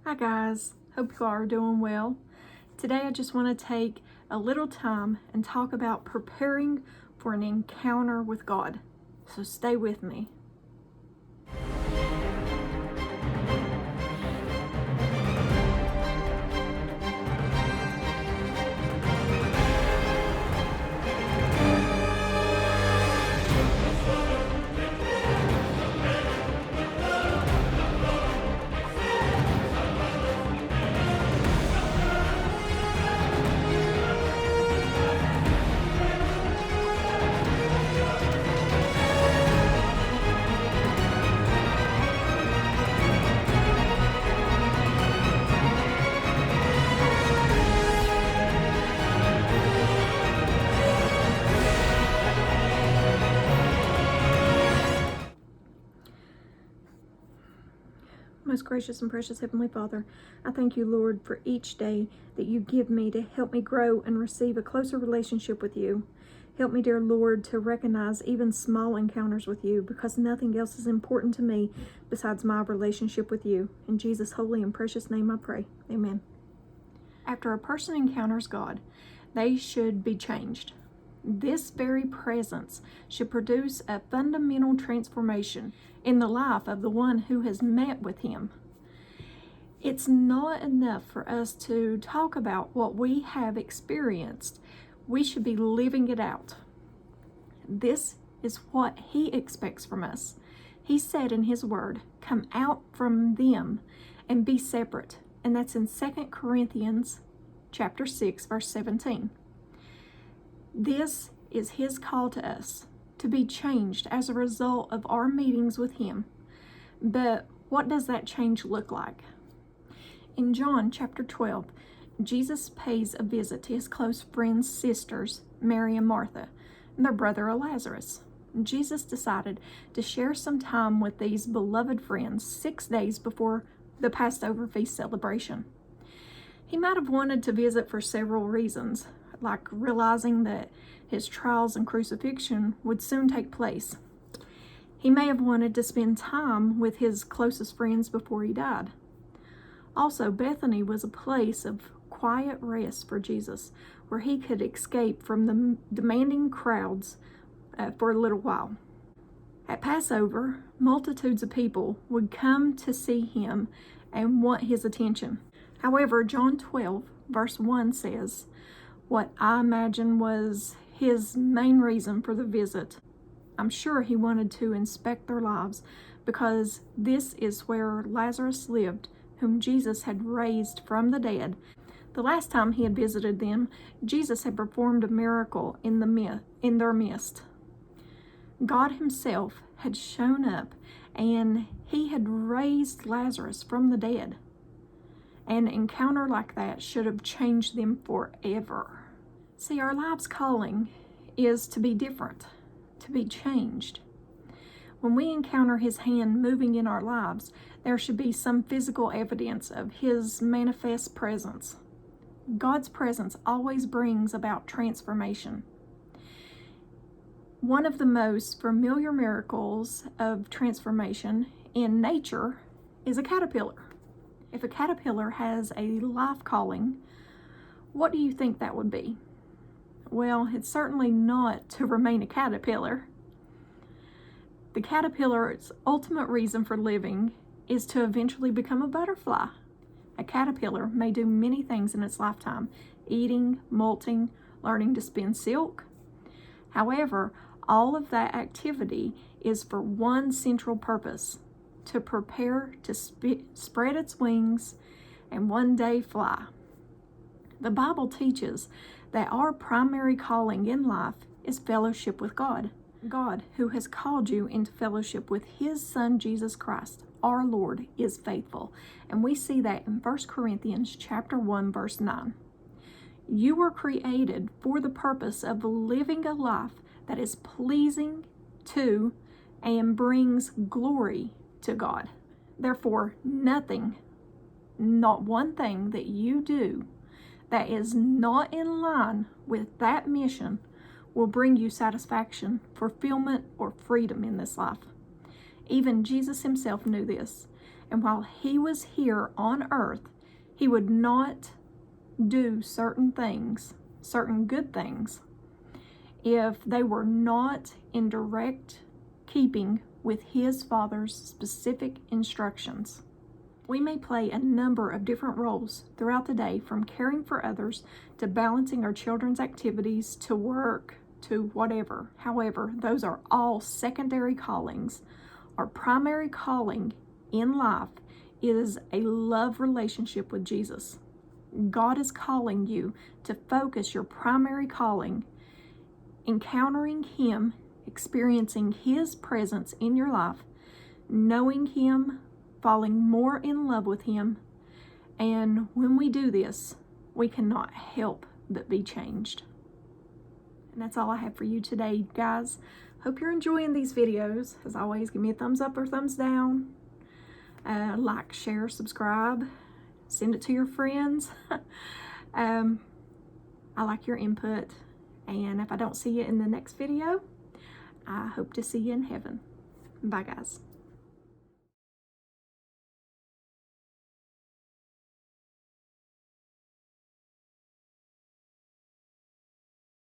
Hi guys, hope you are doing well. Today I just want to take a little time and talk about preparing for an encounter with God. So stay with me. Most gracious and precious Heavenly Father, I thank you, Lord, for each day that you give me to help me grow and receive a closer relationship with you. Help me, dear Lord, to recognize even small encounters with you, because nothing else is important to me besides my relationship with you. In Jesus' holy and precious name I pray. Amen. After a person encounters God, they should be changed. This very presence should produce a fundamental transformation in the life of the one who has met with him. It's not enough for us to talk about what we have experienced. We should be living it out. This is what he expects from us. He said in his word, "Come out from them and be separate." And that's in 2 Corinthians chapter 6, verse 17. This is his call to us, to be changed as a result of our meetings with him. But what does that change look like? In John chapter 12, Jesus pays a visit to his close friends' sisters, Mary and Martha, and their brother Lazarus. Jesus decided to share some time with these beloved friends 6 days before the Passover feast celebration. He might have wanted to visit for several reasons, like realizing that his trials and crucifixion would soon take place. He may have wanted to spend time with his closest friends before he died. Also, Bethany was a place of quiet rest for Jesus, where he could escape from the demanding crowds for a little while. At Passover, multitudes of people would come to see him and want his attention. However, John 12, verse 1 says, what I imagine was his main reason for the visit. I'm sure he wanted to inspect their lives, because this is where Lazarus lived, whom Jesus had raised from the dead. The last time he had visited them, Jesus had performed a miracle in their midst. God himself had shown up, and he had raised Lazarus from the dead. An encounter like that should have changed them forever. See, our life's calling is to be different, to be changed. When we encounter his hand moving in our lives, there should be some physical evidence of his manifest presence. God's presence always brings about transformation. One of the most familiar miracles of transformation in nature is a caterpillar. If a caterpillar has a life calling, what do you think that would be? Well, it's certainly not to remain a caterpillar. The caterpillar's ultimate reason for living is to eventually become a butterfly. A caterpillar may do many things in its lifetime: eating, molting, learning to spin silk. However, all of that activity is for one central purpose: to prepare to spread its wings and one day fly. The Bible teaches that our primary calling in life is fellowship with God. God, who has called you into fellowship with his Son, Jesus Christ, our Lord, is faithful. And we see that in 1 Corinthians chapter 1, verse 9. You were created for the purpose of living a life that is pleasing to and brings glory to God. Therefore, nothing, not one thing that you do that is not in line with that mission will bring you satisfaction, fulfillment, or freedom in this life. Even Jesus himself knew this, And while he was here on earth, he would not do certain things, certain good things, if they were not in direct keeping with his Father's specific instructions. We may play a number of different roles throughout the day, from caring for others to balancing our children's activities to work to whatever. However, those are all secondary callings. Our primary calling in life is a love relationship with Jesus. God is calling you to focus your primary calling, encountering him, experiencing his presence in your life, knowing him, falling more in love with him. And when we do this, we cannot help but be changed. And that's all I have for you today, guys. Hope you're enjoying these videos. As always, give me a thumbs up or thumbs down. Like, share, subscribe. Send it to your friends. I like your input. And if I don't see you in the next video, I hope to see you in heaven. Bye, guys.